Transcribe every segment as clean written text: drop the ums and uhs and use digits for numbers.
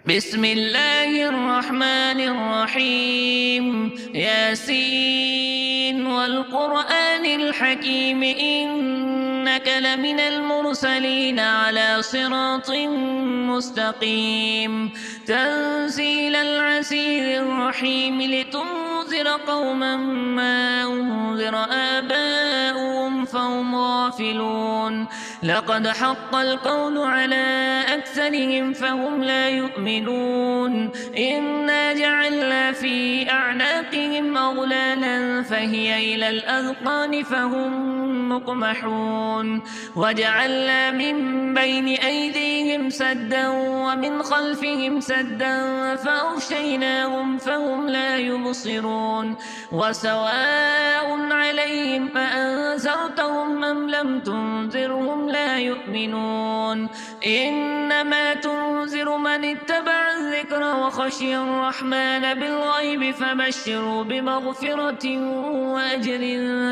بسم الله الرحمن الرحيم ياسين والقرآن الحكيم إنك لمن المرسلين على صراط مستقيم تنزيل العزيز الرحيم لتنذر قوما ما أنذر آباؤهم فهم غافلون لقد حق القول على أكثرهم فهم لا يؤمنون إنا جعلنا في أعناقهم أغلالا فهي إلى الأذقان فهم مقمحون وجعلنا من بين أيديهم سدا ومن خلفهم سدا فأغشيناهم فهم لا يبصرون وسواء عليهم أأنذرتهم أم لم تنذرهم لا يؤمنون إنما تنذر من اتبع الذكر وخشي الرحمن بالغيب فبشروا بمغفرة وأجر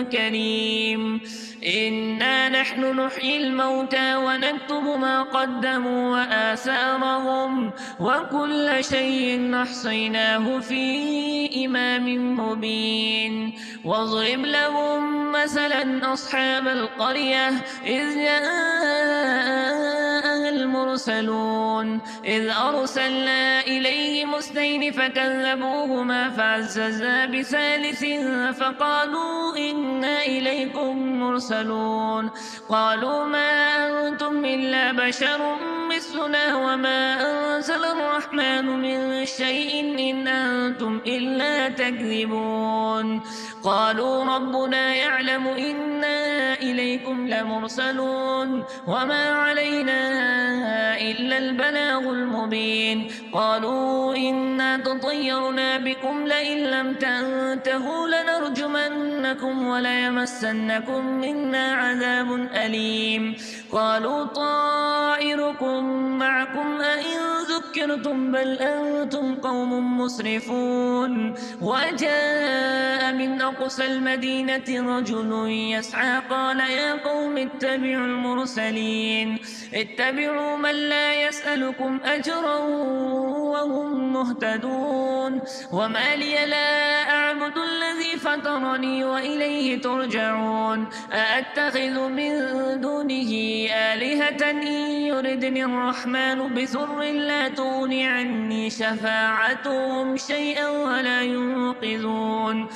كريم إنا نحن نحيي الموتى ونكتب ما قدموا وآثارهم وكل شيء أحصيناه في إمام مبين واضرب لهم مثلا أصحاب القرية إذ جاءها المرسلون إذ أرسلنا إليهم اثنين فكذبوهما فعززنا بثالث فقالوا إنا إليكم مرسلون قالوا ما أنتم إلا بشر مثلنا وما أنزل الرحمن من شيء إن أنتم إلا تكذبون قالوا ربنا يعلم إنا إليكم لمرسلون وما علينا إلا البلاغ المبين قالوا إنا تطيرنا بكم لئن لم تنتهوا لنرجمنكم وليمسنكم منا عذاب أليم قالوا طائركم معكم أئن ذكرتم بل أنتم قوم مسرفون وجاء من أقصى المدينة رجل يسعى قال يا قوم اتبعوا المرسلين اتبعوا من لا يسألكم أجرا وهم مهتدون وما لي لا أعبد الذي فطرني وإليه ترجعون أأتخذ من دونه آلهة إن يردني الرحمن بسر لا تغني عني شفاعتهم شيئا ولا ينقذون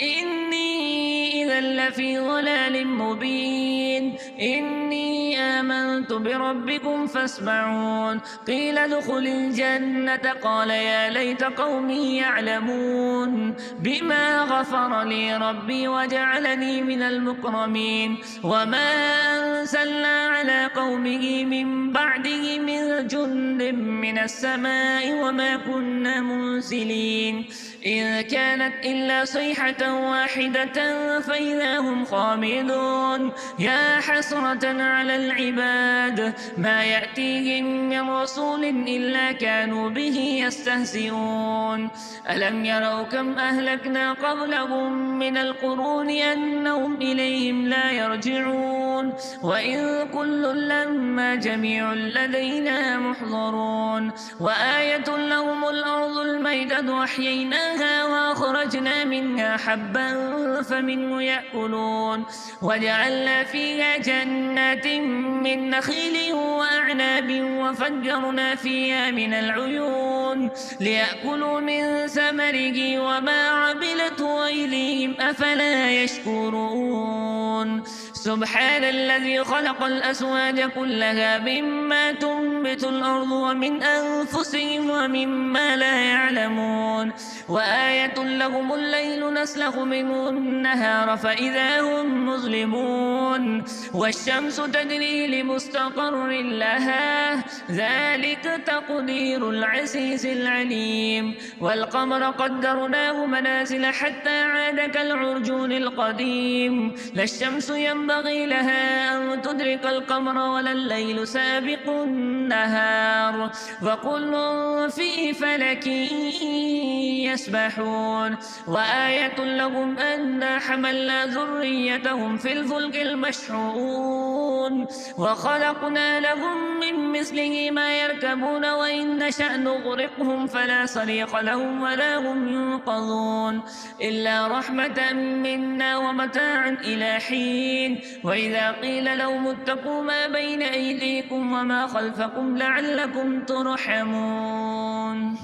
إني إذا لفي ضلال مبين إني آمنت بربكم فاسمعون قيل ادخل الجنة قال يا ليت قومي يعلمون بما غفر لي ربي وجعلني من المكرمين وما أنزلنا على قومه من بعده من جند من السماء وما كنا منزلين إن كانت إلا صيحة واحدة فإذا هم خامدون يا حسرة على العباد ما يأتيهم من رسول إلا كانوا به يستهزئون ألم يروا كم أهلكنا قبلهم من القرون أنهم إليهم لا يرجعون وإن كل لما جميع لدينا محضرون وآية لهم الأرض الميدة أحييناها وأخرجنا منها حبا فمنه يأكلون وجعلنا فيها جنات من نخيل وأعناب وفجرنا فيها من العيون ليأكلوا من ثمره وما عملته أيديهم أفلا يشكرون سبحان الذي خلق الأزواج كلها مما تنبت الأرض ومن أنفسهم ومما لا يعلمون وآية لهم الليل نسلخ منه النهار فإذا هم مظلمون والشمس تجري لمستقر لها ذلك تقدير العزيز العليم والقمر قدرناه منازل حتى عاد كالعرجون القديم لا الشمس ينبغي لها أن تدرك القمر ولا الليل سابق النهار وكل في فلك يسبحون وآية لهم أنا حملنا ذريتهم في الفلك المشحون وخلقنا لهم من مثله ما يركبون وإن نشأ نغرقهم فلا صريخ لهم ولا هم ينقذون إلا رحمة منا ومتاعا إلى حين وإذا قيل لهم اتقوا ما بين أيديكم وما خلفكم لعلكم ترحمون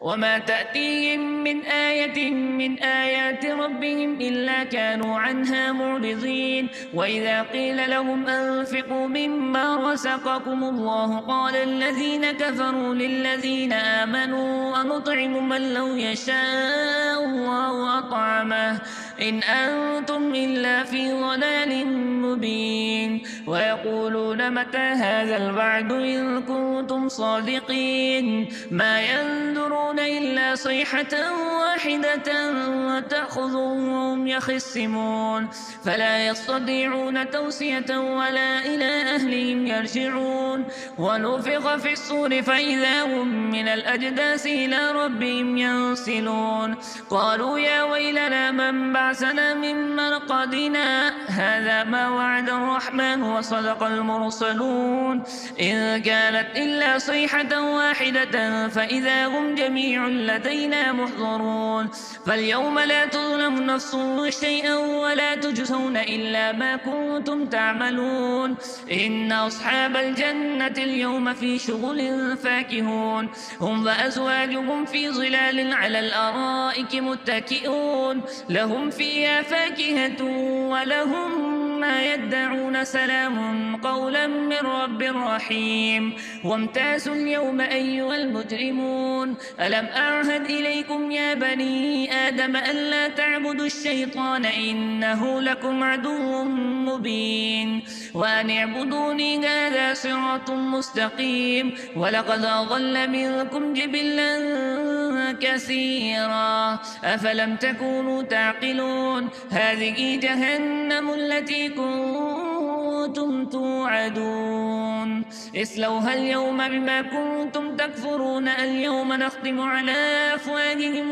وما تأتيهم من آية من آيات ربهم إلا كانوا عنها معرضين وإذا قيل لهم أنفقوا مما رزقكم الله قال الذين كفروا للذين آمنوا أنطعم من لو يشاء الله أطعمه إن أنتم إلا في ضلال مبين ويقولون متى هذا الوعد إن كنتم صادقين ما ينظرون إلا صيحة واحدة وتأخذهم وهم يخصمون فلا يستطيعون توصية ولا إلى أهلهم يرجعون ونفخ في الصور فإذا هم من الأجداث إلى ربهم ينسلون قالوا يا ويلنا من بعثنا من مرقدنا هذا ما وعد الرحمن وصدق المرسلون إن كانت إلا صيحة واحدة فإذا هم جميع لدينا محضرون فاليوم لا تظلم نفس شيئا ولا تجزون إلا ما كنتم تعملون إن أصحاب الجنة اليوم في شغل فاكهون هم وأزواجهم في ظلال على الأرائك متكئون لهم فيها فاكهة ولهم ما يدعون سلام قولا من رب رحيم وامتازوا اليوم أيها المجرمون ألم أعهد إليكم يا بني آدم ألا تعبدوا الشيطان إنه لكم عدو مبين وأن اعبدوني هذا صراط مستقيم ولقد أضل منكم جبلا كثيرا أفلم تكونوا تعقلون هذه جهنم التي كنتم توعدون اصلوها اليوم بما كنتم تكفرون اليوم نختم على أفواههم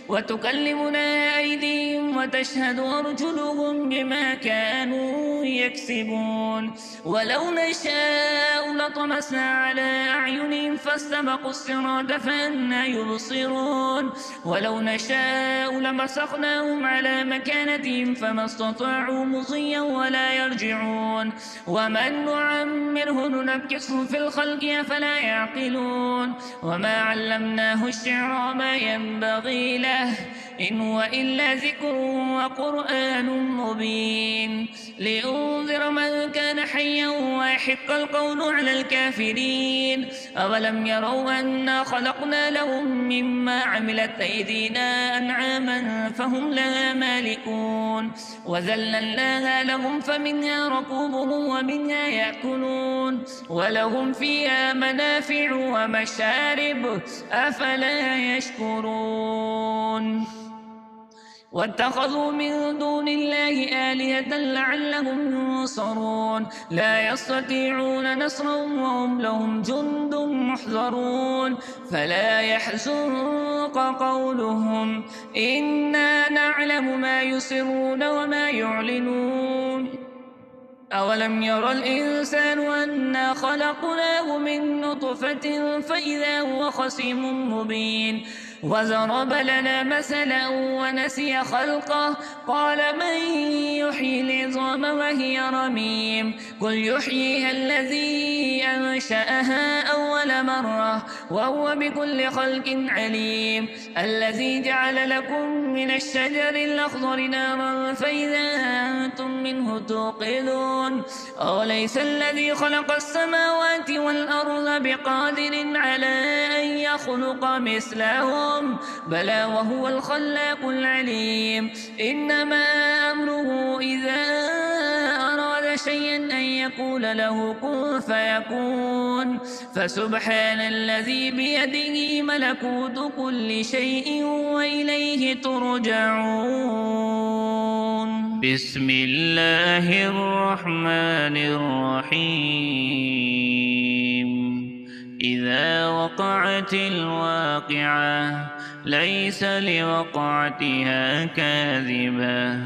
وتكلمنا أيديهم وتشهد أرجلهم بما كانوا يكسبون ولو نشاء لطمسنا على أعينهم فاستبقوا الصراط فأنى يبصرون ولو نشاء لمسخناهم على مكانتهم فما استطاعوا مضيا ولا يرجعون ومن نعمره ننكسه في الخلق أفلا يعقلون وما علمناه الشعر ما ينبغي له إن هو إلا ذكر وقرآن مبين لينذر من كان حيا ويحق القول على الكافرين أولم يروا أنا خلقنا لهم مما عملت أيدينا أنعاما فهم لها مالكون وذللناها لهم فمنها ركوبهم ومنها يأكلون ولهم فيها منافع ومشارب أفلا يشكرون واتخذوا من دون الله آلهة لعلهم ينصرون لا يستطيعون نصرهم وهم لهم جند محضرون فلا يحزنك قولهم إنا نعلم ما يسرون وما يعلنون أولم ير الإنسان أنا خلقناه من نطفة فإذا هو خصيم مبين وضرب لنا مثلا ونسي خلقه قال من يحيي العظام وهي رميم قل يحييها الذي أنشأها أول مرة وهو بكل خلق عليم الذي جعل لكم من الشجر الأخضر نارا فإذا أنتم منه توقدون أوليس الذي خلق السماوات والأرض بقادر على أن يخلق مثلهم بلى وهو الخلاق العليم إنما أمره إذا أراد شيئا أن يقول له كن فيكون فسبحان الذي بيده ملكوت كل شيء وإليه ترجعون بسم الله الرحمن الرحيم إذا وقعت الواقعة ليس لوقعتها كاذبة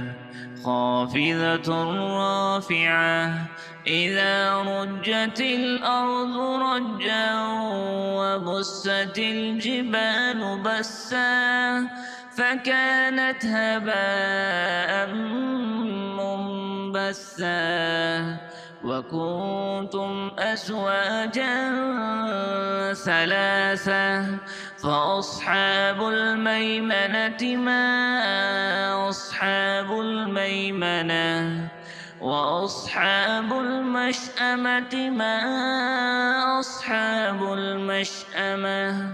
خافضة رافعة إذا رجت الأرض رجا وبست الجبال بسا فكانت هباء منبثا وكنتم أزواجا ثلاثة فأصحاب الميمنة ما أصحاب الميمنة وأصحاب المشأمة ما أصحاب المشأمة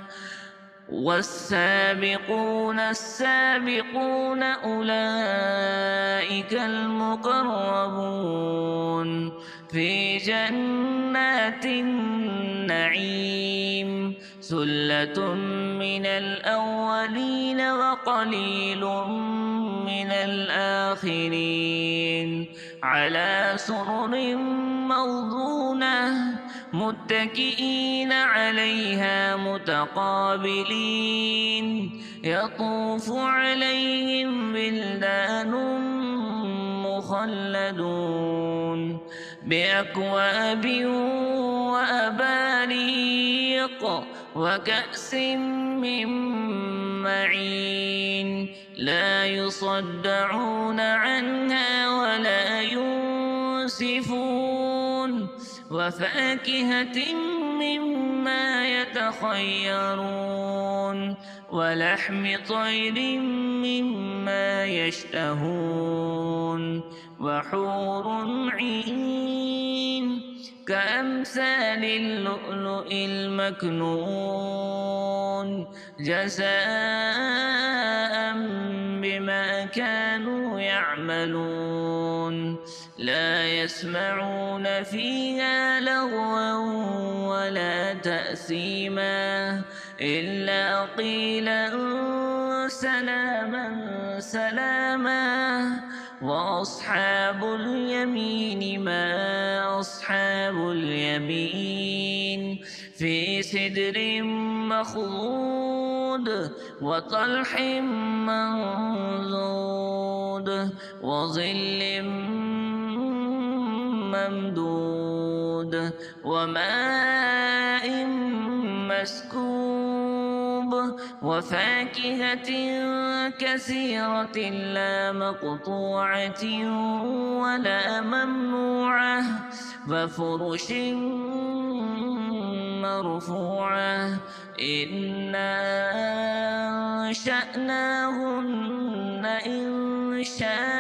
والسابقون السابقون أولئك المقربون في جنات النعيم ثلة من الأولين وقليل من الآخرين على سرر موضونة متكئين عليها متقابلين يطوف عليهم بلدان مخلدون بأكواب وأباريق وكأس من معين لا يصدعون عنها ولا ينزفون وفاكهة مما يتخيرون ولحم طير مما يشتهون وحور عين كأمثال اللؤلؤ المكنون جزاء بما كانوا يعملون لا يسمعون فيها لغوا ولا تأثيما إلا قيلا سلاما سلاما وأصحاب اليمين ما أصحاب اليمين في سدر مخضود وطلح منضود وظل ممدود وماء مسكوب وفاكهة كثيرة لا مقطوعة ولا ممنوعة وفرش مرفوعة إنا أنشأناهن إنشاء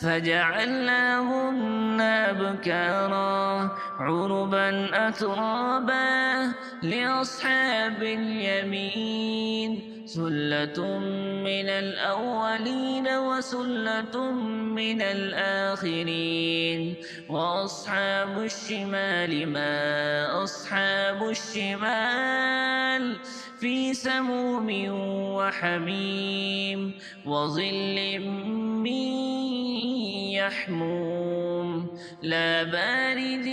فجعلناهن أبكارا عربا أترابا لأصحاب اليمين ثلة من الأولين وثلة من الآخرين وأصحاب الشمال ما أصحاب الشمال في سموم وحميم وظل من يحموم لا بارد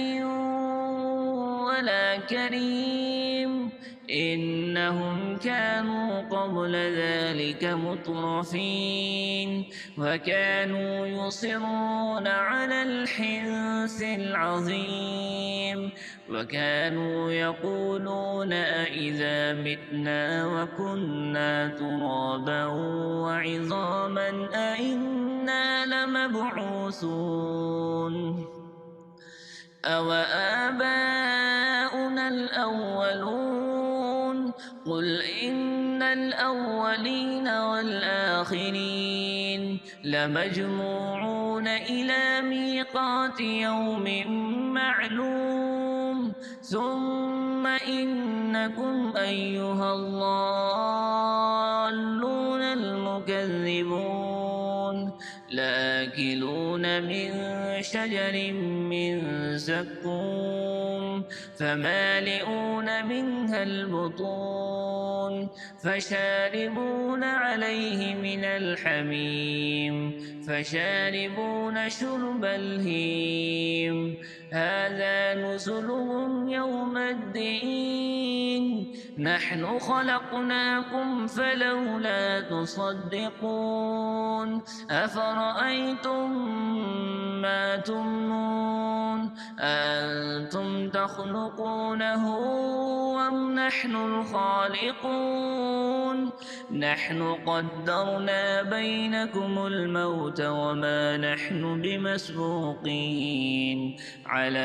ولا كريم إنهم كانوا قبل ذلك مترفين وكانوا يصرون على الحنث العظيم وكانوا يقولون أإذا متنا وكنا ترابا وعظاما أإنا لمبعوثون أو آباؤنا الأولون قل إن الأولين والآخرين لمجموعون إلى ميقات يوم معلوم ثم إنكم أيها الضالون المكذبون لآكلون من شجر من زقوم فمالئون منها البطون فشاربون عليه من الحميم فشاربون شرب الهيم هذا نزلهم يوم الدين نحن خلقناكم فلولا تصدقون أفرأيتم ما تمنون أأنتم تخلقونه أم نحن الخالقون نحن قدرنا بينكم الموت وما نحن بمسبوقين على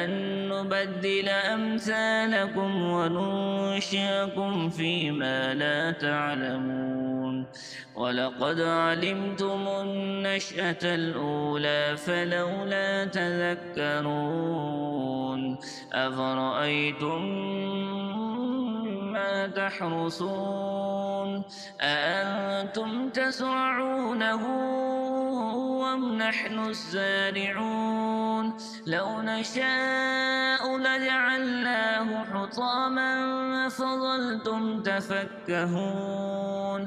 أن نبدل أمثالكم وننشئكم فيما لا تعلمون ولقد علمتم النشأة الأولى فلولا تذكرون أفرأيتم ما تحرثون أأنتم تزرعونه أم نحن الزارعون لو نشاء لجعلناه حطاما فظلتم تفكهون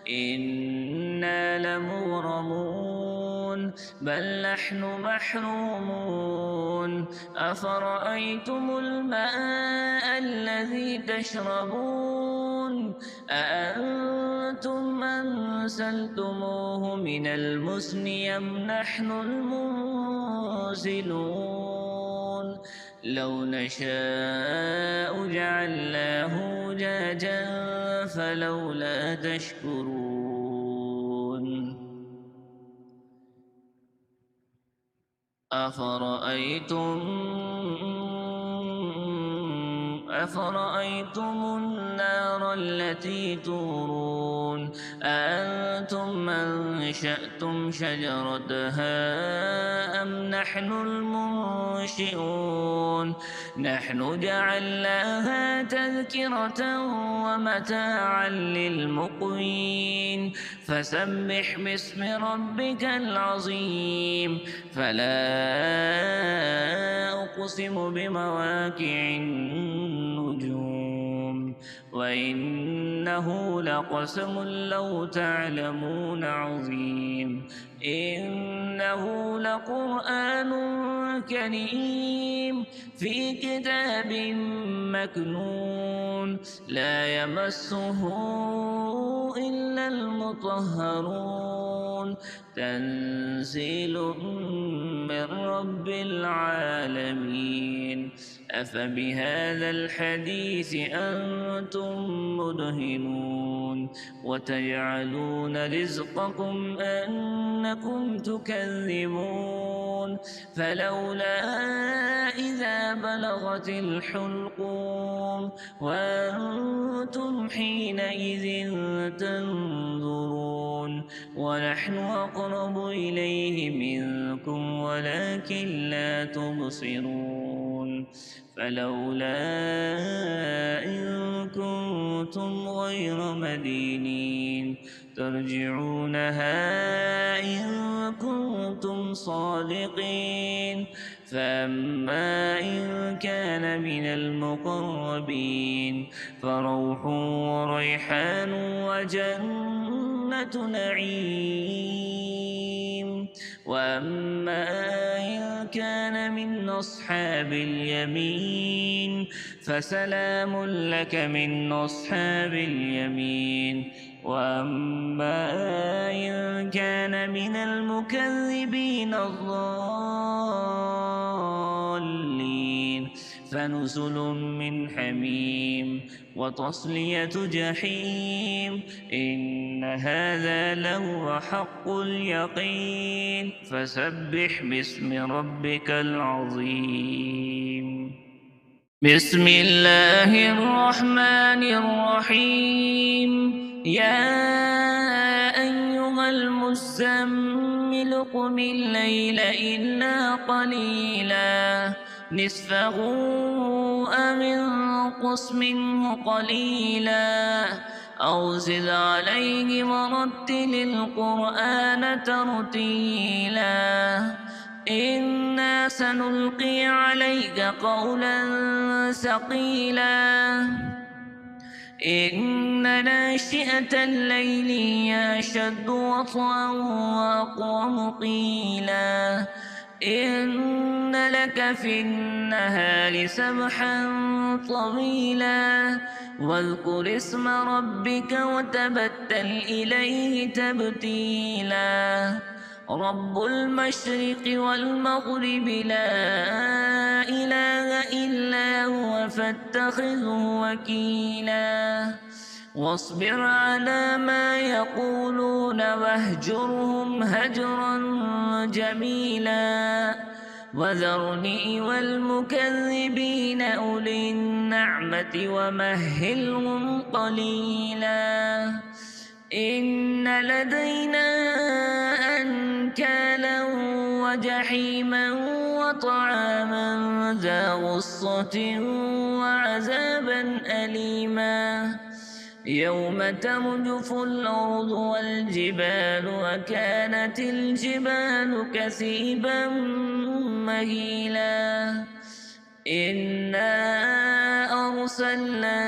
إنا لمغرمون بل نحن محرومون أفرأيتم الماء الذي تشربون أأنتم أنزلتموه من المزن أم نحن المنزلون لو نشاء جعلناه أجاجا فلولا تشكرون أفرأيتم النار التي تورون أأنتم أنشأتم شجرتها أم نحن المنشئون نحن جعلناها تذكرة ومتاعا للمقوين فسبح باسم ربك العظيم فلا أقسم بمواقع النجوم وإنه لقسم لو تعلمون عظيم إنه لقرآن كريم في كتاب مكنون لا يمسه إلا المطهرون تنزيل من رب العالمين أفبهذا الحديث أنتم مدهنون وتجعلون رزقكم أنكم تكذبون فلولا إذا بلغت الحلقوم وأنتم حينئذ تنظرون ونحن أقرب إليه منكم ولكن لا تبصرون فلولا إن كنتم غير مدينين ترجعونها إن كنتم صادقين فأما إن كان من المقربين فروح وريحان وجنة نعيم وأما إن كان من أصحاب اليمين فسلام لك من أصحاب اليمين وأما إن كان من المكذبين الضالين فنزل من حميم وتصلية جحيم إن هذا لهو حق اليقين فسبح باسم ربك العظيم بسم الله الرحمن الرحيم يا أيها المزمل قم الليل إلا قليلا نصفه أو انقص منه قليلا أو زد عليه ورتل القرآن ترتيلا إنا سنلقي عليك قولا ثقيلا إن ناشئة الليل هي أشد وطئا وأقوم قيلا إن لك في النهار سبحا طويلا واذكر اسم ربك وتبتل إليه تبتيلا رب المشرق والمغرب لا إله إلا هو فاتخذه وكيلا واصبر على ما يقولون واهجرهم هجرا جميلا وذرني والمكذبين أولي النعمة ومهلهم قليلا إن لدينا أنكالا وجحيما وطعاما ذا غصة وعذابا أليما يوم ترجف الأرض والجبال وكانت الجبال كثيبا مهيلا إنا أرسلنا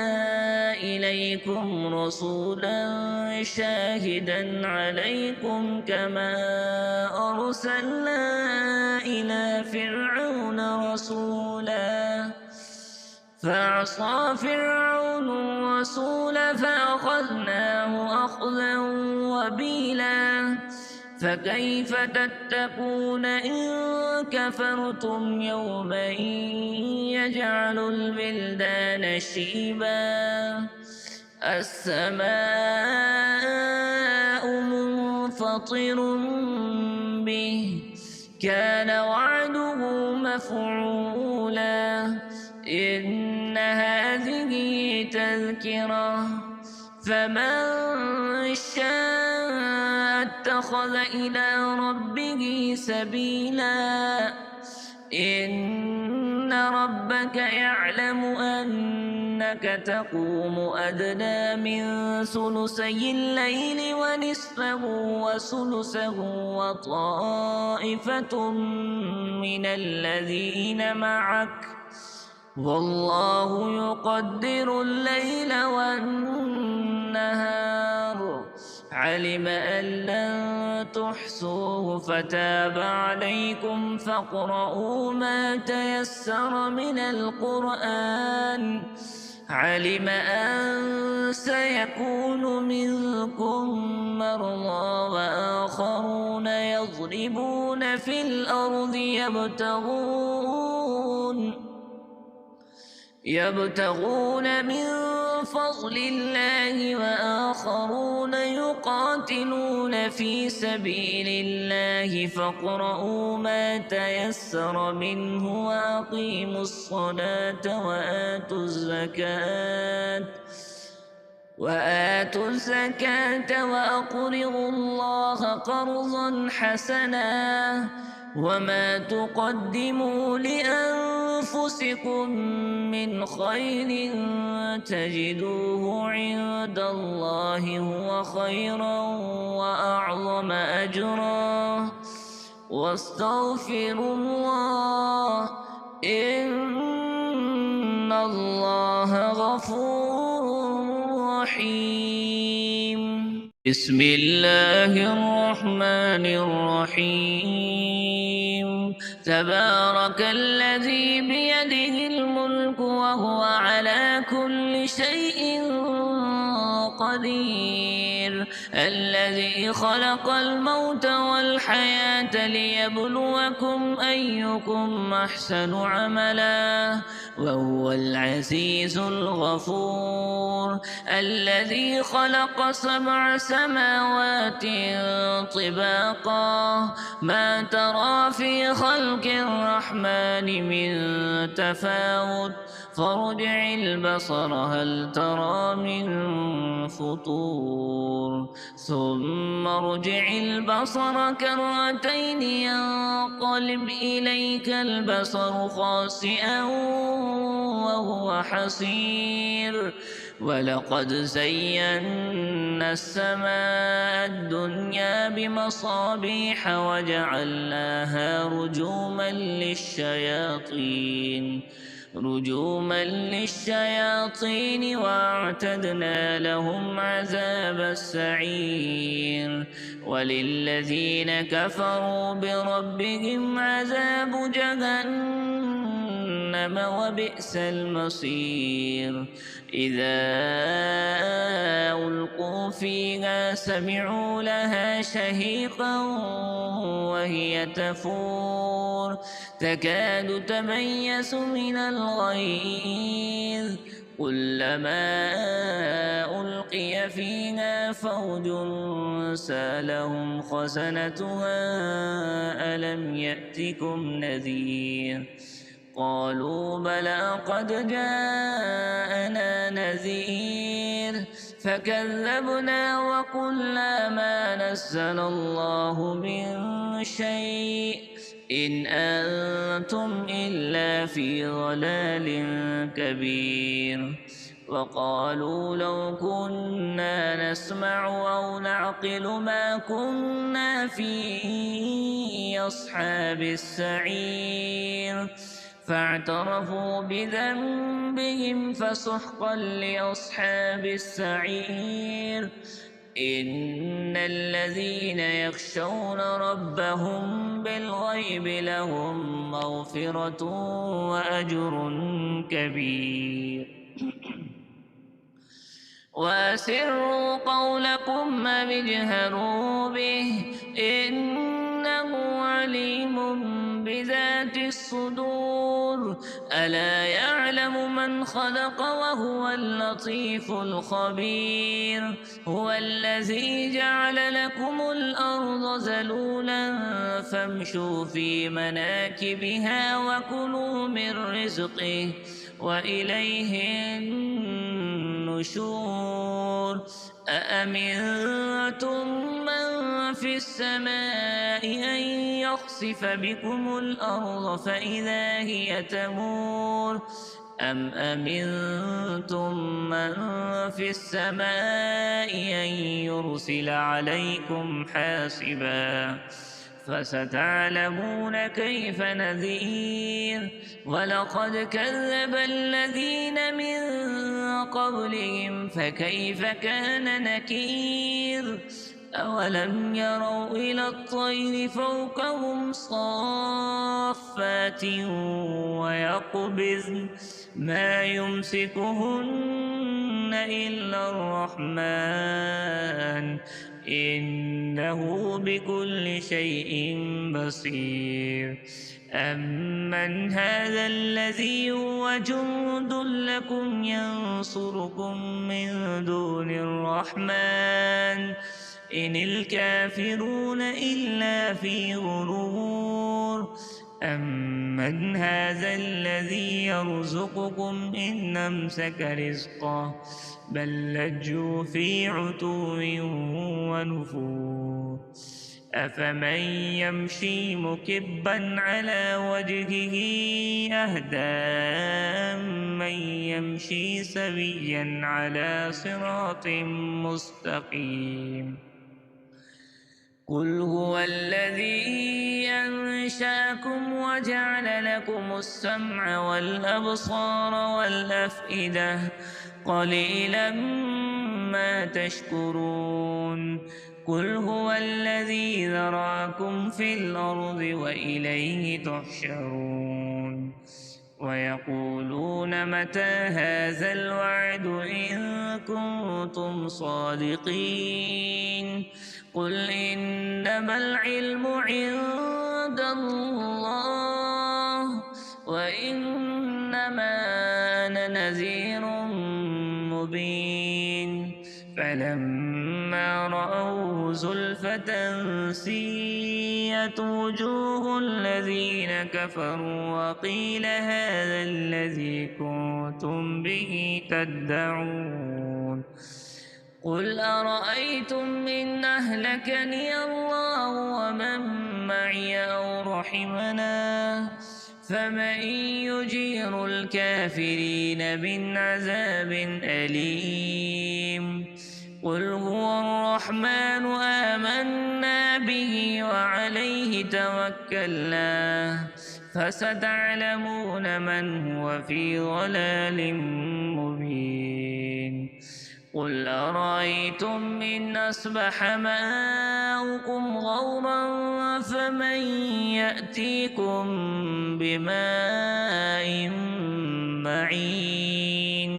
إليكم رسولا شاهدا عليكم كما أرسلنا إلى فرعون رسولا فعصى فرعون الرسول فأخذناه أخذا وبيلا فكيف تتقون إن كفرتم يوما يجعل البلدان شيبا السماء منفطر به كان وعده مفعولا إن هذه تذكرة فمن شاء اتخذ إلى ربه سبيلا إن ربك يعلم أنك تقوم أدنى من ثلثي الليل ونصفه وثلثه وطائفة من الذين معك والله يقدر الليل والنهار علم أن لن تحصوه فتاب عليكم فاقرؤوا ما تيسر من القرآن علم أن سيكون منكم مرضى وآخرون يضربون في الأرض يبتغون من فضل الله وآخرون يقاتلون في سبيل الله فاقرؤوا ما تيسر منه وأقيموا الصلاة وآتوا الزكاة وأقرضوا الله قرضا حسنا وما تقدموا لأنفسكم من خير تجدوه عند الله هو خيرا وأعظم أجرا واستغفروا الله إن الله غفور رحيم بسم الله الرحمن الرحيم تبارك الذي بيده الملك وهو على كل شيء قدير الذي خلق الموت والحياة ليبلوكم أيكم أحسن عملا وهو العزيز الغفور الذي خلق 7 سماوات طباقا ما ترى في خلق الرحمن من تفاوت فارجع البصر هل ترى من فطور ثم ارجع البصر كرتين ينقلب إليك البصر خاسئا وهو حسير ولقد زينا السماء الدنيا بمصابيح وجعلناها رجوما للشياطين رجوما للشياطين وأعتدنا لهم عذاب السعير وللذين كفروا بربهم عذاب جهنم وبئس المصير إذا ألقوا فيها سمعوا لها شهيقا وهي تفور تكاد تميز من الغيظ كلما ألقي فيها فوج سألهم خزنتها ألم يأتكم نذير قالوا بلى قد جاءنا نذير فكذبنا وقلنا ما نزل الله من شيء إن أنتم إلا في ضلال كبير وقالوا لو كنا نسمع أو نعقل ما كنا في أصحاب السعير فاعترفوا بذنبهم فسحقا لأصحاب السعير إن الذين يخشون ربهم بالغيب لهم مغفرة وأجر كبير وأسروا قولكم أو اجهروا به إنه عليم بذات الصدور ألا يعلم من خلق وهو اللطيف الخبير هو الذي جعل لكم الأرض ذلولا فامشوا في مناكبها وكلوا من رزقه وإليه النشور أأمنتم من في السماء أن يخسف بكم الأرض فإذا هي تمور أم أمنتم من في السماء أن يرسل عليكم حاصبا فستعلمون كيف نذير ولقد كذب الذين من قبلهم فكيف كان نكير أولم يروا إلى الطير فوقهم صافات ويقبضن ما يمسكهن إلا الرحمن إنه بكل شيء بصير أمن هذا الذي هو جند لكم ينصركم من دون الرحمن إن الكافرون إلا في غرور أمن هذا الذي يرزقكم إن أمسك رزقه بل لجوا في عتو ونفور أفمن يمشي مكبا على وجهه أهدى من يمشي سويا على صراط مستقيم قل هو الذي أنشأكم وجعل لكم السمع والأبصار والأفئدة قليلا ما تشكرون قل هو الذي ذراكم في الأرض وإليه تحشرون ويقولون متى هذا الوعد إن كنتم صادقين قل إنما العلم عند الله وإنما أنا نذير مبين فلما رأوه زلفة سيئت وجوه الذين كفروا وقيل هذا الذي كنتم به تدعون قل أرأيتم إن أهلكني الله ومن معي أو رحمنا فمن يجير الكافرين من عذاب أليم قل هو الرحمن آمنا به وعليه توكلنا فستعلمون من هو في ضلال مبين. قل أرأيتم إن أصبح ماؤكم غورا فمن يأتيكم بماء معين.